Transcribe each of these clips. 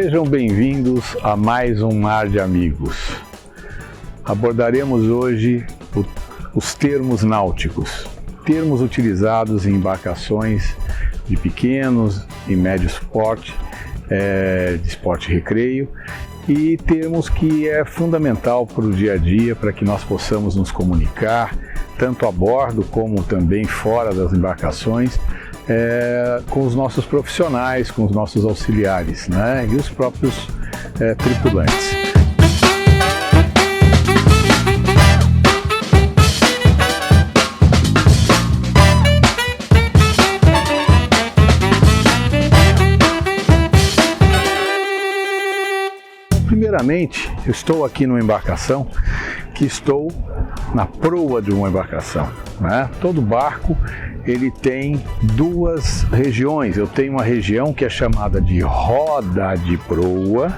Sejam bem-vindos a mais um Mar de Amigos. Abordaremos hoje os termos náuticos, termos utilizados em embarcações de pequenos e médios porte, de esporte e recreio, e termos que é fundamental para o dia a dia, para que nós possamos nos comunicar, tanto a bordo como também fora das embarcações, com os nossos profissionais, com os nossos auxiliares, né? E os próprios tripulantes. Primeiramente, eu estou aqui numa embarcação que estou na proa de uma embarcação, né? Todo barco ele tem duas regiões. Eu tenho uma região que é chamada de roda de proa.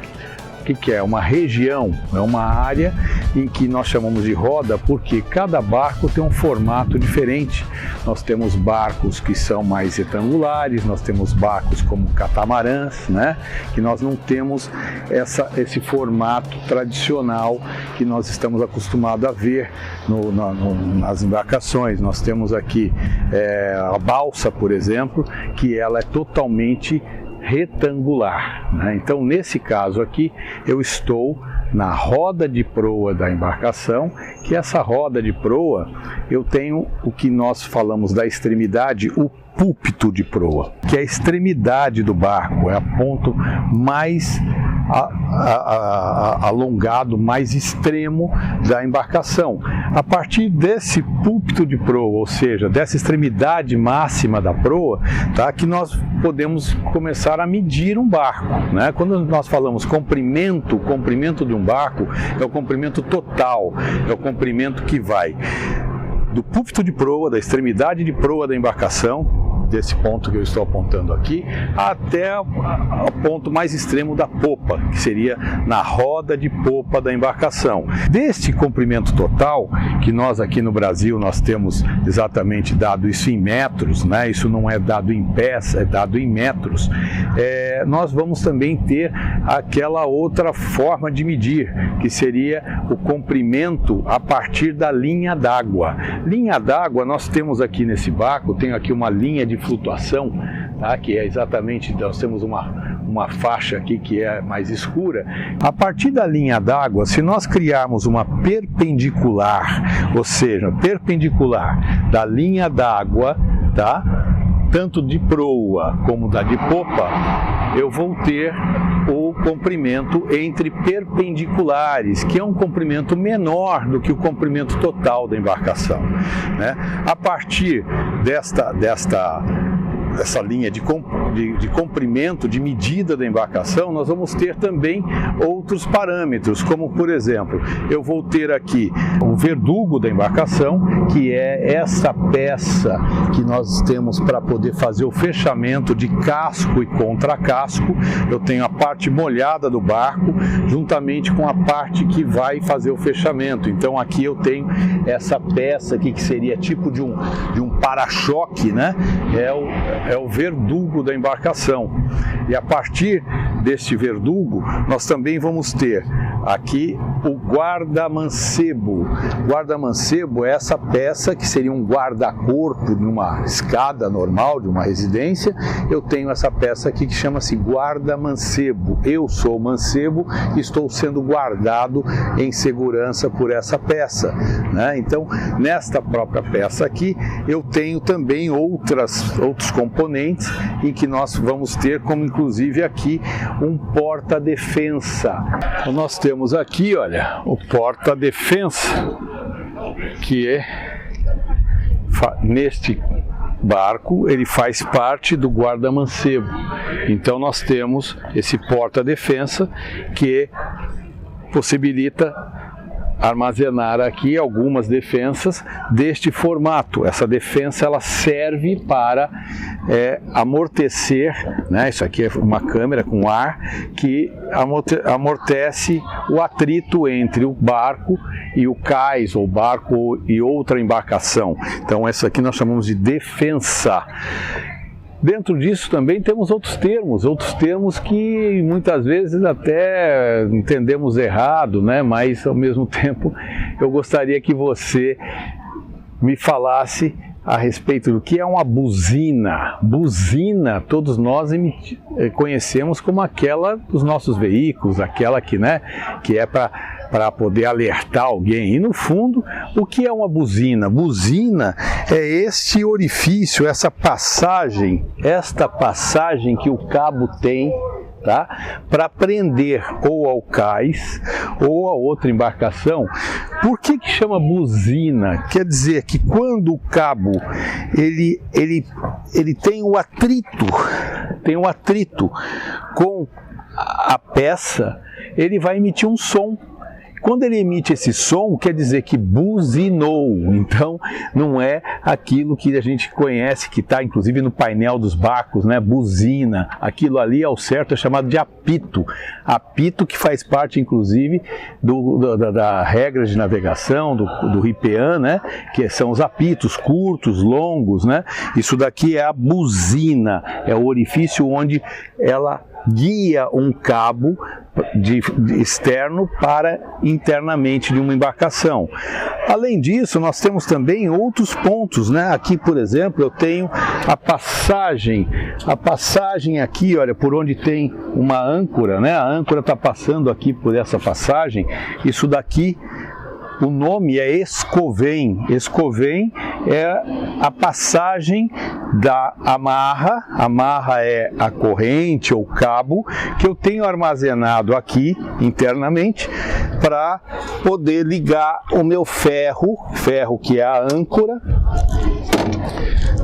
O que é? Uma região, é uma área em que nós chamamos de roda porque cada barco tem um formato diferente. Nós temos barcos que são mais retangulares, nós temos barcos como catamarãs, né? Que nós não temos esse formato tradicional que nós estamos acostumados a ver nas embarcações. Nós temos aqui a balsa, por exemplo, que ela é totalmente retangular, né? Então, nesse caso aqui, eu estou na roda de proa da embarcação, que essa roda de proa, eu tenho o que nós falamos da extremidade, o púlpito de proa, que é a extremidade do barco, é o ponto mais alongado, mais extremo da embarcação. A partir desse púlpito de proa, ou seja, dessa extremidade máxima da proa, tá, que nós podemos começar a medir um barco, né? Quando nós falamos comprimento, o comprimento de um barco é o comprimento total, é o comprimento que vai do púlpito de proa, da extremidade de proa da embarcação, desse ponto que eu estou apontando aqui, até o ponto mais extremo da popa, que seria na roda de popa da embarcação. Deste comprimento total, que nós aqui no Brasil nós temos exatamente dado isso em metros, né? Isso não é dado em pés, é dado em metros. Nós vamos também ter aquela outra forma de medir, que seria o comprimento a partir da linha d'água. Linha d'água nós temos aqui nesse barco, tenho aqui uma linha de flutuação, tá? Que é exatamente, nós temos uma faixa aqui que é mais escura. A partir da linha d'água, se nós criarmos uma perpendicular, ou seja, perpendicular da linha d'água, tá? Tanto de proa como da de popa, eu vou ter o comprimento entre perpendiculares, que é um comprimento menor do que o comprimento total da embarcação, né? A partir dessa linha de comprimento, de medida da embarcação, nós vamos ter também outros parâmetros, como por exemplo, eu vou ter aqui o verdugo da embarcação, que é essa peça que nós temos para poder fazer o fechamento de casco e contracasco. Eu tenho a parte molhada do barco, juntamente com a parte que vai fazer o fechamento. Então aqui eu tenho essa peça aqui, que seria tipo de um para-choque, né? É o verdugo da embarcação. E a partir deste verdugo, nós também vamos ter aqui o guarda-mancebo. Guarda-mancebo é essa peça que seria um guarda-corpo numa escada normal de uma residência. Eu tenho essa peça aqui que chama-se guarda-mancebo. Eu sou mancebo e estou sendo guardado em segurança por essa peça, né? Então, nesta própria peça aqui, eu tenho também outros componentes em que nós vamos ter, como inclusive aqui, um porta-defensa. Então, nós temos aqui, olha, o porta-defensa, que neste barco ele faz parte do guarda-mancebo. Então nós temos esse porta-defensa que possibilita armazenar aqui algumas defensas deste formato. Essa defensa ela serve para amortecer, né? Isso aqui é uma câmera com ar que amortece o atrito entre o barco e o cais, ou barco e outra embarcação. Então essa aqui nós chamamos de defensa. Dentro disso também temos outros termos que muitas vezes até entendemos errado, né? Mas ao mesmo tempo eu gostaria que você me falasse a respeito do que é uma buzina. Buzina, todos nós conhecemos como aquela dos nossos veículos, aquela que, né, que é para poder alertar alguém. E no fundo, o que é uma buzina? Buzina é este orifício, esta passagem que o cabo tem, tá? Para prender ou ao cais ou a outra embarcação. Por que chama buzina? Quer dizer que quando o cabo ele tem o atrito com a peça, ele vai emitir um som. Quando ele emite esse som, quer dizer que buzinou. Então, não é aquilo que a gente conhece, que está inclusive no painel dos barcos, né? Buzina. Aquilo ali, ao certo, é chamado de apito. Apito que faz parte, inclusive, da regra de navegação, do RIPEAN, né? Que são os apitos curtos, longos, né? Isso daqui é a buzina. É o orifício onde ela guia um cabo externo para internamente de uma embarcação. Além disso, nós temos também outros pontos, né? Aqui, por exemplo, eu tenho a passagem aqui, olha, por onde tem uma âncora, né? A âncora está passando aqui por essa passagem. Isso daqui, o nome é escovém. Escovém é a passagem da amarra. Amarra é a corrente ou cabo que eu tenho armazenado aqui internamente para poder ligar o meu ferro que é a âncora,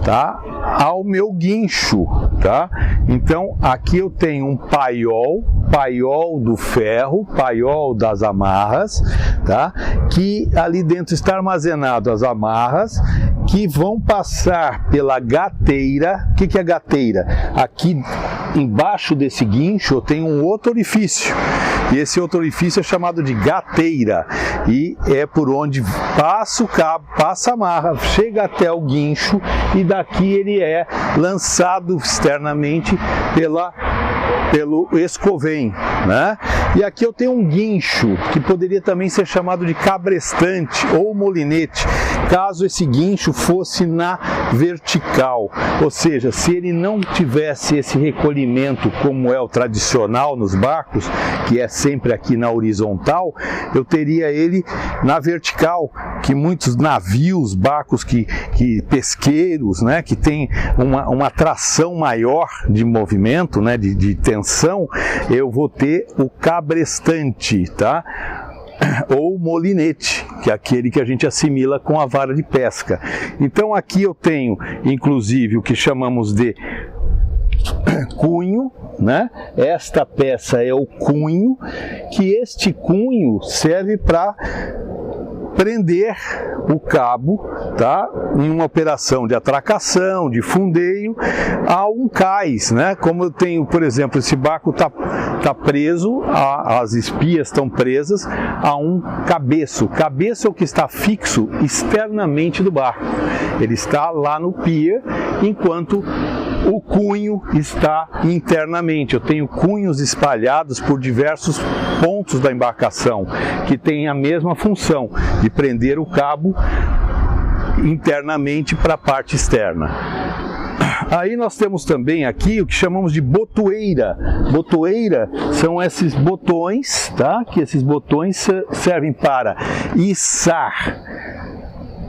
tá? Ao meu guincho, tá? Então aqui eu tenho um paiol do ferro, paiol das amarras, tá? Que ali dentro está armazenado as amarras que vão passar pela gateira. O que é gateira? Aqui embaixo desse guincho eu tenho um outro orifício, e esse outro orifício é chamado de gateira, e é por onde passa o cabo, passa a amarra, chega até o guincho, e daqui ele é lançado externamente pelo escovém, né? E aqui eu tenho um guincho, que poderia também ser chamado de cabrestante ou molinete, caso esse guincho fosse na vertical, ou seja, se ele não tivesse esse recolhimento como é o tradicional nos barcos, que é sempre aqui na horizontal, eu teria ele na vertical, que muitos navios, barcos pesqueiros, né, que tem uma tração maior de movimento, né, de tensão, eu vou ter o cabrestante, tá? Ou molinete, que é aquele que a gente assimila com a vara de pesca. Então aqui eu tenho, inclusive, o que chamamos de cunho, né? Esta peça é o cunho, que este cunho serve para prender o cabo, tá? Em uma operação de atracação, de fundeio, a um cais, né? Como eu tenho, por exemplo, esse barco tá preso, as espias estão presas a um cabeço. O cabeço é o que está fixo externamente do barco. Ele está lá no pier, enquanto o cunho está internamente. Eu tenho cunhos espalhados por diversos pontos da embarcação, que têm a mesma função de prender o cabo internamente para a parte externa. Aí nós temos também aqui o que chamamos de botoeira. Botoeira são esses botões, tá? Que esses botões servem para içar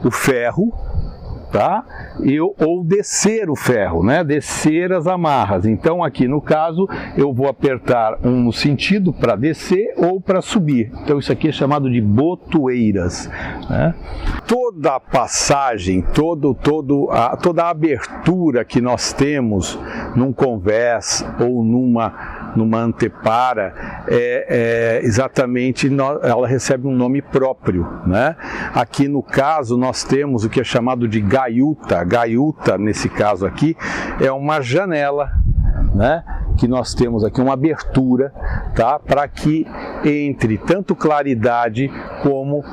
o ferro, tá? Ou descer o ferro, né? Descer as amarras. Então aqui no caso eu vou apertar um no sentido para descer ou para subir. Então isso aqui é chamado de botoeiras, né? Toda a passagem, toda a abertura que nós temos num convés ou numa antepara, exatamente, ela recebe um nome próprio, né? Aqui no caso nós temos o que é chamado de gaiuta. Gaiuta, nesse caso aqui, é uma janela, né? Que nós temos aqui uma abertura, tá? Para que entre tanto claridade como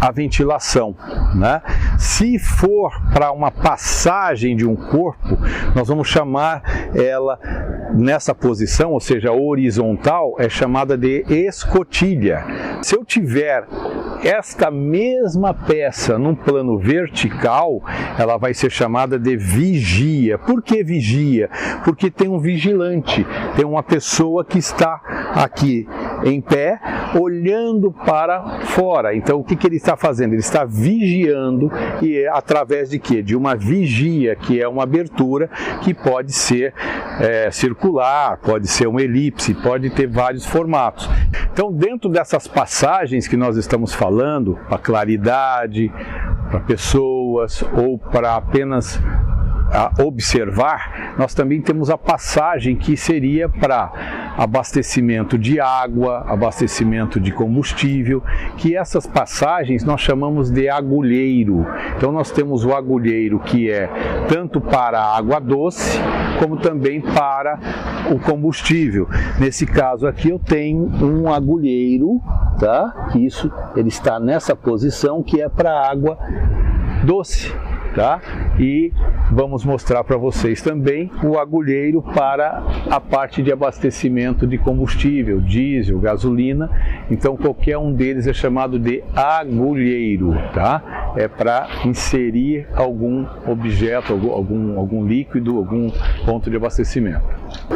a ventilação, né? Se for para uma passagem de um corpo, nós vamos chamar ela nessa posição, ou seja, horizontal, é chamada de escotilha. Se eu tiver esta mesma peça num plano vertical, ela vai ser chamada de vigia. Por que vigia? Porque tem um vigilante, tem uma pessoa que está aqui em pé, olhando para fora. Então, o que ele está fazendo? Ele está vigiando, e através de quê? De uma vigia, que é uma abertura que pode ser circular, pode ser uma elipse, pode ter vários formatos. Então, dentro dessas passagens que nós estamos falando, para claridade, para pessoas ou para apenas observar, nós também temos a passagem que seria para abastecimento de água, abastecimento de combustível, que essas passagens nós chamamos de agulheiro. Então nós temos o agulheiro que é tanto para a água doce, como também para o combustível. Nesse caso aqui eu tenho um agulheiro, tá? Isso, ele está nessa posição que é para água doce. Tá? E vamos mostrar para vocês também o agulheiro para a parte de abastecimento de combustível, diesel, gasolina. Então qualquer um deles é chamado de agulheiro, tá? É para inserir algum objeto, algum líquido, algum ponto de abastecimento.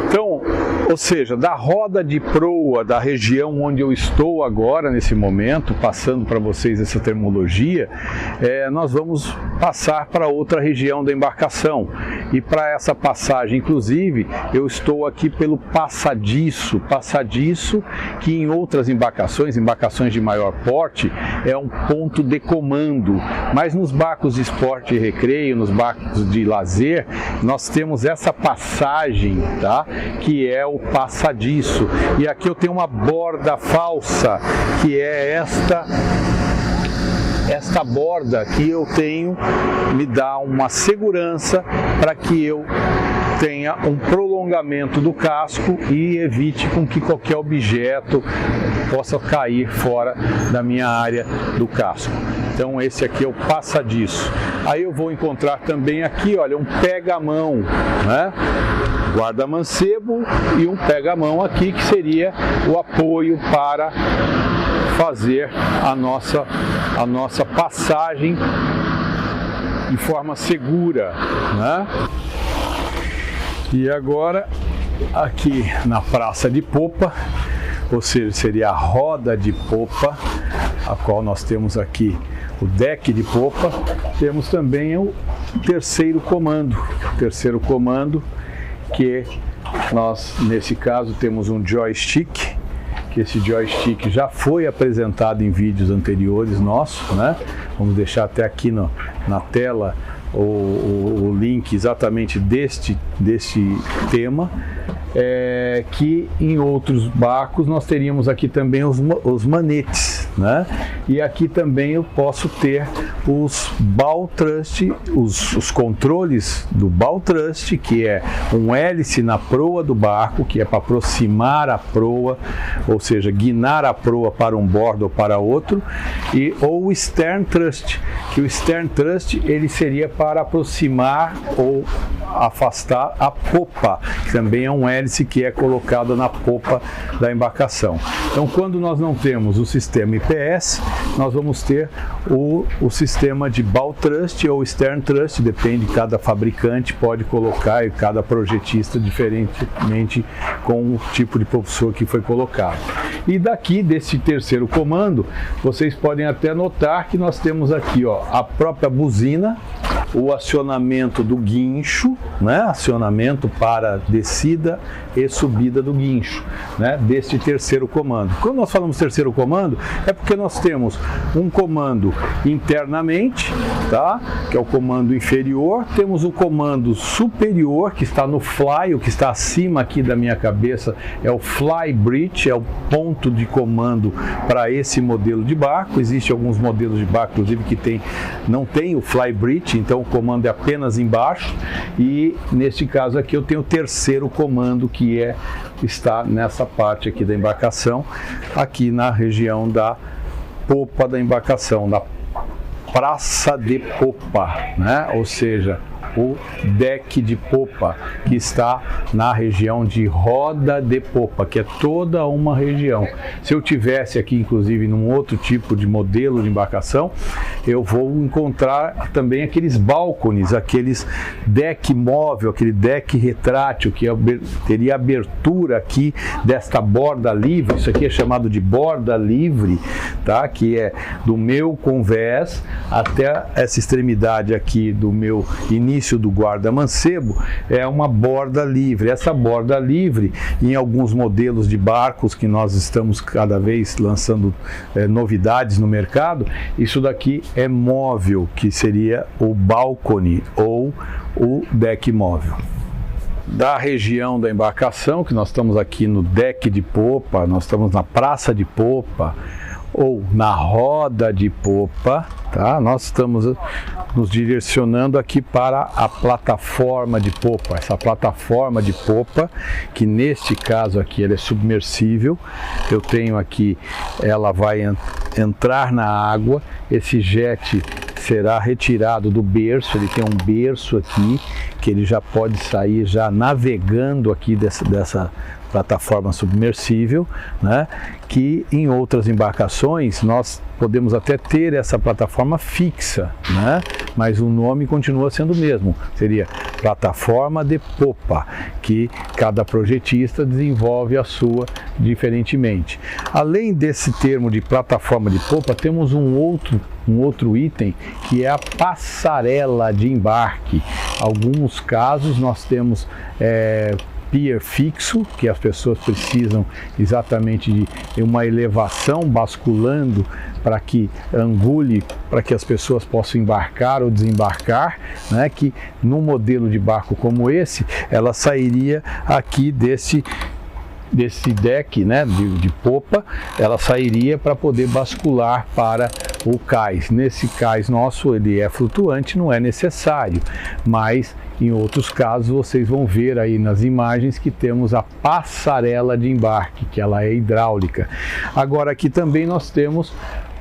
Então, ou seja, da roda de proa da região onde eu estou agora nesse momento, passando para vocês essa terminologia, nós vamos passar para outra região da embarcação. E para essa passagem, inclusive, eu estou aqui pelo passadiço que em outras embarcações de maior porte, é um ponto de comando. Mas nos barcos de esporte e recreio, nos barcos de lazer, nós temos essa passagem, tá? Que é o passadiço. E aqui eu tenho uma borda falsa, que é esta borda que eu tenho, me dá uma segurança para que eu tenha um prolongamento do casco e evite com que qualquer objeto possa cair fora da minha área do casco. Então esse aqui é o passadiço. Aí eu vou encontrar também aqui, olha, um pega-mão, né? Guarda-mancebo e um pega-mão aqui, que seria o apoio para fazer a nossa passagem de forma segura, né? E agora, aqui na praça de popa, ou seja, seria a roda de popa, a qual nós temos aqui o deck de popa, temos também o terceiro comando. O terceiro comando, que nós, nesse caso, temos um joystick, que esse joystick já foi apresentado em vídeos anteriores nossos, né? Vamos deixar até aqui na tela o link exatamente deste tema, que em outros barcos nós teríamos aqui também os manetes, né? E aqui também eu posso ter os bow thrust, os controles do bow thrust, que é um hélice na proa do barco, que é para aproximar a proa, ou seja, guinar a proa para um bordo ou para outro, ou o stern thrust, que o stern thrust ele seria para aproximar ou afastar a popa, que também é um hélice que é colocado na popa da embarcação. Então, quando nós não temos o sistema IPS, nós vamos ter o sistema de bow thrust ou stern thrust, depende, cada fabricante pode colocar, e cada projetista diferentemente com o tipo de propulsor que foi colocado. E daqui, desse terceiro comando, vocês podem até notar que nós temos aqui, ó, a própria buzina, o acionamento do guincho, né? Acionamento para descida e subida do guincho, né? Deste terceiro comando. Quando nós falamos terceiro comando, é porque nós temos um comando internamente, tá? Que é o comando inferior, temos o comando superior, que está no fly, o que está acima aqui da minha cabeça é o fly bridge, é o ponto de comando para esse modelo de barco. Existem alguns modelos de barco, inclusive, que não tem o fly bridge, então o comando é apenas embaixo, e neste caso aqui eu tenho o terceiro comando, que está nessa parte aqui da embarcação, aqui na região popa da embarcação, na praça de popa, né? Ou seja, o deck de popa, que está na região de roda de popa, que é toda uma região. Se eu tivesse aqui, inclusive, num outro tipo de modelo de embarcação, eu vou encontrar também aqueles balconies, aqueles deck móvel, aquele deck retrátil, que teria abertura aqui desta borda livre. Isso aqui é chamado de borda livre, tá? Que é do meu convés até essa extremidade aqui do meu início do guarda-mancebo, é uma borda livre. Essa borda livre, em alguns modelos de barcos que nós estamos cada vez lançando novidades no mercado, isso daqui é móvel, que seria o balcony ou o deck móvel. Da região da embarcação, que nós estamos aqui no deck de popa, nós estamos na praça de popa ou na roda de popa, tá? Nós estamos nos direcionando aqui para a plataforma de popa. Essa plataforma de popa, que neste caso aqui ela é submersível, eu tenho aqui, ela vai entrar na água, esse jet será retirado do berço, ele tem um berço aqui, que ele já pode sair já navegando aqui dessa plataforma submersível, né? Que em outras embarcações nós podemos até ter essa plataforma fixa, né? Mas o nome continua sendo o mesmo, seria plataforma de popa, que cada projetista desenvolve a sua diferentemente. Além desse termo de plataforma de popa, temos um outro item, que é a passarela de embarque. Alguns casos nós temos pier fixo, que as pessoas precisam exatamente de uma elevação basculando para que angule, para que as pessoas possam embarcar ou desembarcar, né? Que num modelo de barco como esse, ela sairia aqui desse deck, né, de popa, ela sairia para poder bascular para o cais. Nesse cais nosso, ele é flutuante, não é necessário, mas em outros casos vocês vão ver aí nas imagens que temos a passarela de embarque, que ela é hidráulica. Agora aqui também nós temos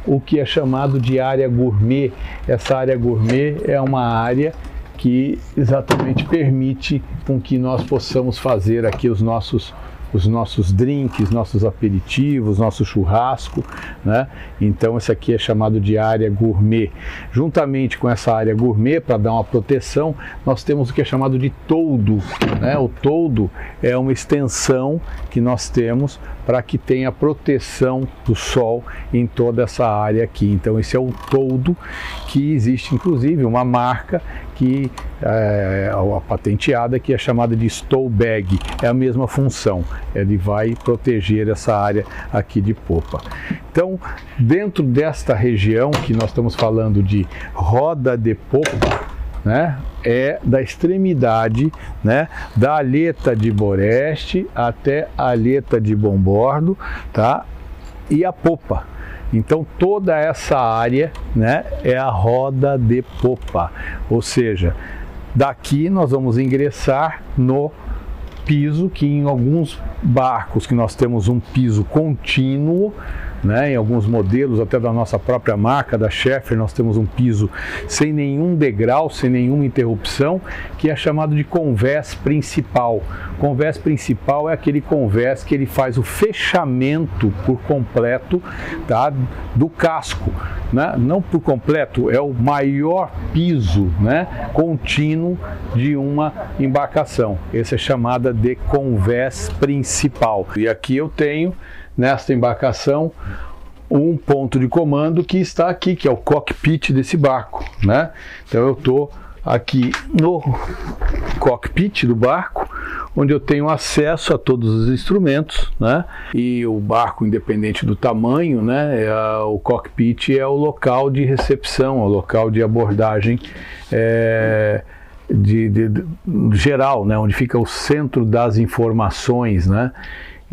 o que é chamado de área gourmet. Essa área gourmet é uma área que exatamente permite com que nós possamos fazer aqui os nossos drinks, nossos aperitivos, nosso churrasco, né? Então esse aqui é chamado de área gourmet. Juntamente com essa área gourmet, para dar uma proteção, nós temos o que é chamado de toldo, né? O toldo é uma extensão que nós temos para que tenha proteção do sol em toda essa área aqui. Então esse é o toldo, que existe inclusive uma marca que a patenteada, que é chamada de stow bag, é a mesma função, ele vai proteger essa área aqui de popa. Então, dentro desta região que nós estamos falando de roda de popa, né, é da extremidade, né, da aleta de boreste até a aleta de bombordo, tá, e a popa. Então toda essa área, né, é a roda de popa, ou seja, daqui nós vamos ingressar no piso, que em alguns barcos que nós temos um piso contínuo, né, em alguns modelos até da nossa própria marca, da Schaeffer, nós temos um piso sem nenhum degrau, sem nenhuma interrupção, que é chamado de convés principal. Convés principal é aquele convés que ele faz o fechamento por completo, tá, do casco, né? Não por completo, é o maior piso, né, contínuo de uma embarcação. Essa é chamada de convés principal. E aqui eu tenho, nesta embarcação, um ponto de comando que está aqui, que é o cockpit desse barco, né? Então eu estou aqui no cockpit do barco, onde eu tenho acesso a todos os instrumentos, né? E o barco, independente do tamanho, né, o cockpit é o local de recepção, é o local de abordagem geral, né, onde fica o centro das informações, né?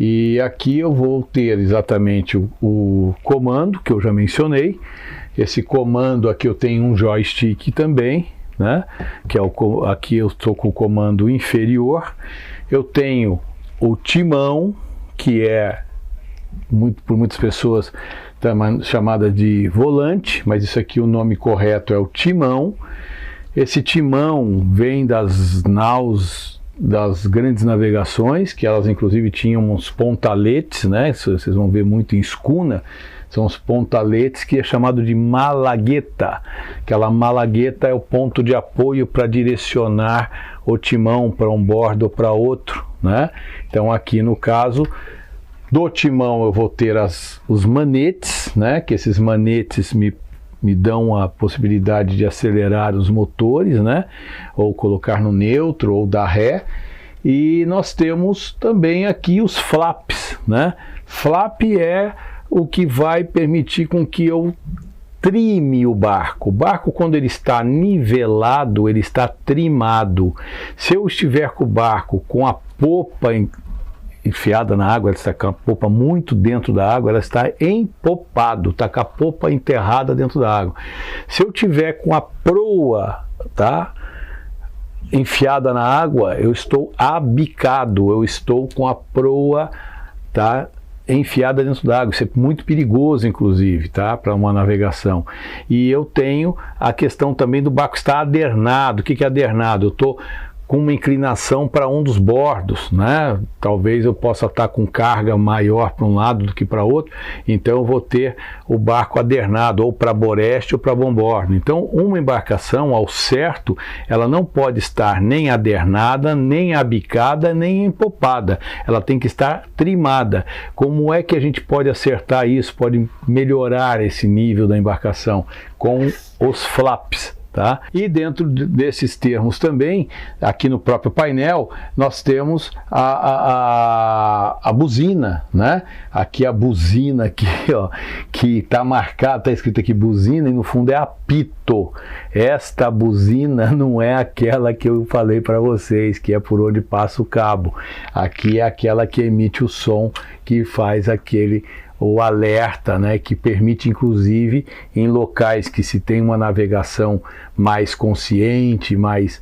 E aqui eu vou ter exatamente o comando que eu já mencionei. Esse comando aqui eu tenho um joystick também, né? Que é aqui eu estou com o comando inferior. Eu tenho o timão, que é, por muitas pessoas chamada de volante, mas isso aqui o nome correto é o timão. Esse timão vem das naus das grandes navegações, que elas inclusive tinham uns pontaletes, né? Vocês vão ver muito em escuna, são os pontaletes, que é chamado de malagueta. Aquela malagueta é o ponto de apoio para direcionar o timão para um bordo ou para outro, né? Então aqui no caso do timão eu vou ter os manetes, né? Que esses manetes me dão a possibilidade de acelerar os motores, né? Ou colocar no neutro ou dar ré. E nós temos também aqui os flaps, né? Flap é o que vai permitir com que eu trime o barco. O barco, quando ele está nivelado, ele está trimado. Se eu estiver com o barco com a popa enfiada na água, ela está com a popa muito dentro da água, ela está empopado, está com a popa enterrada dentro da água. Se eu tiver com a proa, tá, enfiada na água, eu estou abicado, eu estou com a proa, tá, enfiada dentro da água. Isso é muito perigoso, inclusive, tá, para uma navegação. E eu tenho a questão também do barco estar adernado. O que é adernado? Eu estou com uma inclinação para um dos bordos, né? Talvez eu possa estar com carga maior para um lado do que para outro, então eu vou ter o barco adernado, ou para boreste ou para bombordo. Então, uma embarcação, ao certo, ela não pode estar nem adernada, nem abicada, nem empopada. Ela tem que estar trimada. Como é que a gente pode acertar isso, pode melhorar esse nível da embarcação? Com os flaps. Tá? E dentro desses termos também, aqui no próprio painel, nós temos a buzina, né? Aqui a buzina, aqui, ó, que está marcada, está escrito aqui buzina, e no fundo é apito. Esta buzina não é aquela que eu falei para vocês, que é por onde passa o cabo. Aqui é aquela que emite o som, que faz o alerta, né, que permite, inclusive, em locais que se tem uma navegação mais consciente, mais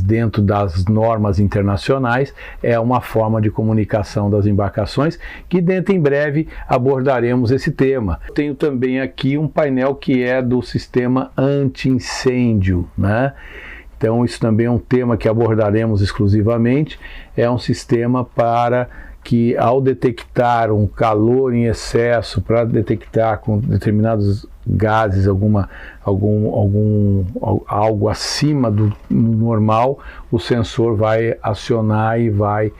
dentro das normas internacionais, é uma forma de comunicação das embarcações, que dentro em breve abordaremos esse tema. Eu tenho também aqui um painel que é do sistema anti-incêndio, né? Então isso também é um tema que abordaremos exclusivamente. É um sistema para que, ao detectar um calor em excesso, para detectar com determinados gases algo acima do normal, o sensor vai acionar e vai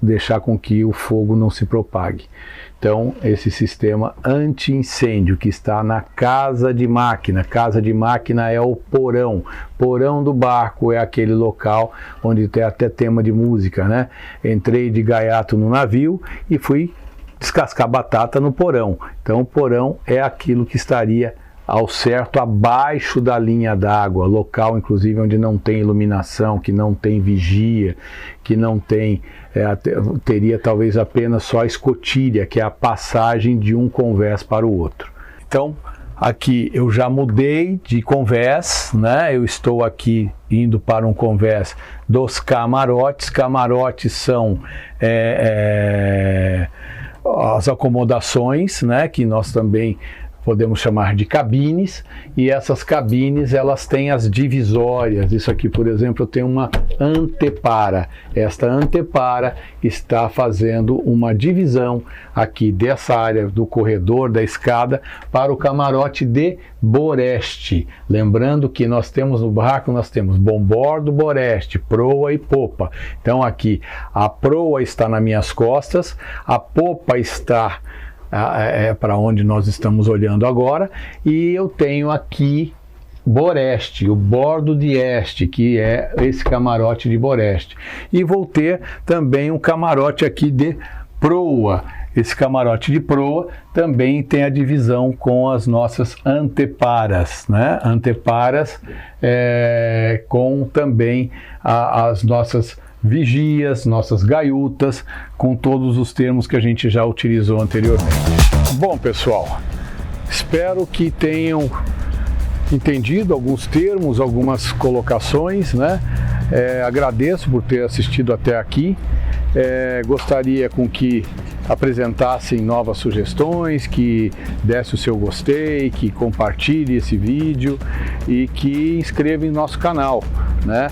deixar com que o fogo não se propague. Então, esse sistema anti-incêndio que está na casa de máquina é o porão. Porão do barco é aquele local onde tem até tema de música, né? Entrei de gaiato no navio e fui descascar batata no porão. Então, o porão é aquilo que estaria ao certo abaixo da linha d'água, local inclusive onde não tem iluminação, que não tem vigia, que não tem, teria talvez apenas só a escotilha, que é a passagem de um convés para o outro. Então, aqui eu já mudei de convés, né? Eu estou aqui indo para um convés dos camarotes. Camarotes são as acomodações, né? Que nós também podemos chamar de cabines, e essas cabines elas têm as divisórias. Isso aqui, por exemplo, eu tenho uma antepara. Esta antepara está fazendo uma divisão aqui dessa área do corredor da escada para o camarote de boreste. Lembrando que nós temos no barco, nós temos bombordo, boreste, proa e popa. Então aqui a proa está nas minhas costas, a popa está para onde nós estamos olhando agora, e eu tenho aqui boreste, o bordo de este, que é esse camarote de boreste, e vou ter também um camarote aqui de proa. Esse camarote de proa também tem a divisão com as nossas anteparas, né? Anteparas com também as nossas vigias, nossas gaiutas, com todos os termos que a gente já utilizou anteriormente. Bom, pessoal, espero que tenham entendido alguns termos, algumas colocações, né? Agradeço por ter assistido até aqui. Gostaria com que apresentassem novas sugestões, que desse o seu gostei, que compartilhe esse vídeo e que inscreva em nosso canal, né?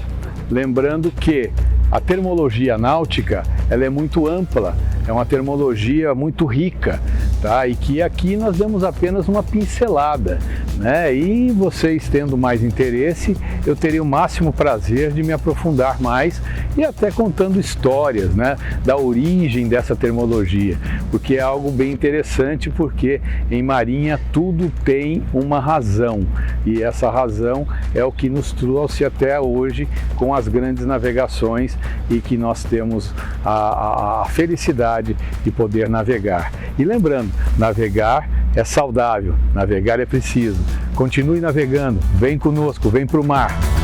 Lembrando que a termologia náutica ela é muito ampla, é uma termologia muito rica, tá? E que aqui nós damos apenas uma pincelada, né? E vocês tendo mais interesse, eu teria o máximo prazer de me aprofundar mais e até contando histórias, né? Da origem dessa termologia, porque é algo bem interessante, porque em marinha tudo tem uma razão e essa razão é o que nos trouxe até hoje com as grandes navegações e que nós temos a felicidade de poder navegar. E lembrando, navegar é saudável, navegar é preciso. Continue navegando, vem conosco, vem para o mar.